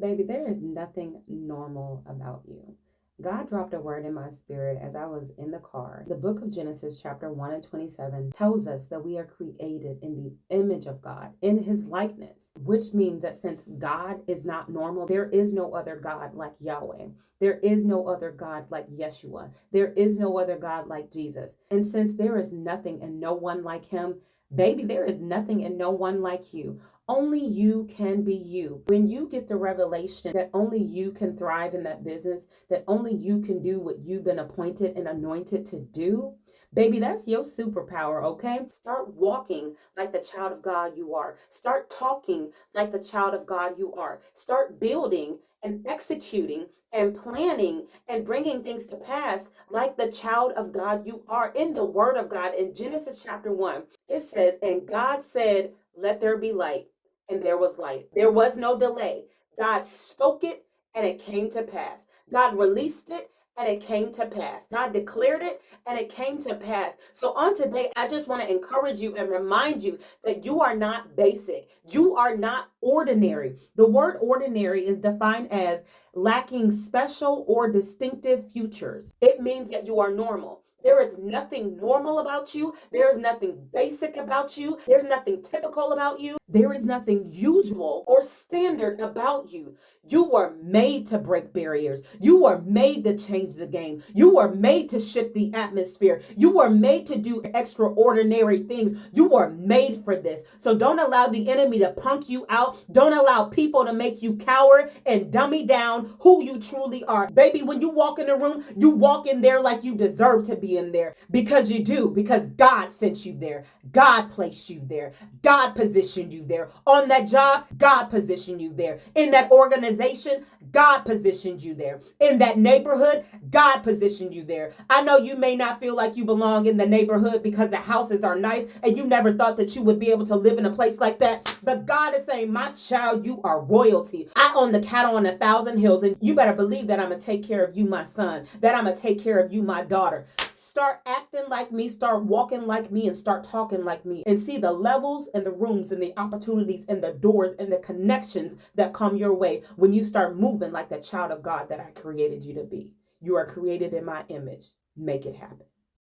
Baby, there is nothing normal about you. God dropped a word in my spirit as I was in the car. The book of Genesis, chapter 1 and 27, tells us that we are created in the image of God, in his likeness, which means that since God is not normal, there is no other God like Yahweh. There is no other God like Yeshua. There is no other God like Jesus. And since there is nothing and no one like him, baby, there is nothing and no one like you. Only you can be you. When you get the revelation that only you can thrive in that business, that only you can do what you've been appointed and anointed to do, baby, that's your superpower, okay? Start walking like the child of God you are. Start talking like the child of God you are. Start building and executing and planning and bringing things to pass like the child of God you are. In the word of God, in Genesis chapter 1, it says, and God said, let there be light. And there was light. There was no delay. God spoke it and it came to pass. God released it and it came to pass. God declared it and it came to pass. So on today, I just want to encourage you and remind you that you are not basic. You are not ordinary. The word ordinary is defined as lacking special or distinctive features. It means that you are normal. There is nothing normal about you. There is nothing basic about you. There's nothing typical about you. There is nothing usual or standard about you. You were made to break barriers. You were made to change the game. You were made to shift the atmosphere. You were made to do extraordinary things. You were made for this. So don't allow the enemy to punk you out. Don't allow people to make you cower and dummy down who you truly are. Baby, when you walk in a room, you walk in there like you deserve to be in there, because you do, because God sent you there. God placed you there. God positioned you there. On that job, God positioned you there. In that organization, God positioned you there. In that neighborhood, God positioned you there. I know you may not feel like you belong in the neighborhood because the houses are nice and you never thought that you would be able to live in a place like that. But God is saying, my child, you are royalty. I own the cattle on 1,000 hills, and you better believe that I'm going to take care of you, my son, that I'm going to take care of you, my daughter. Start acting like me, start walking like me, and start talking like me, and see the levels and the rooms and the opportunities and the doors and the connections that come your way when you start moving like the child of God that I created you to be. You are created in my image. Make it happen.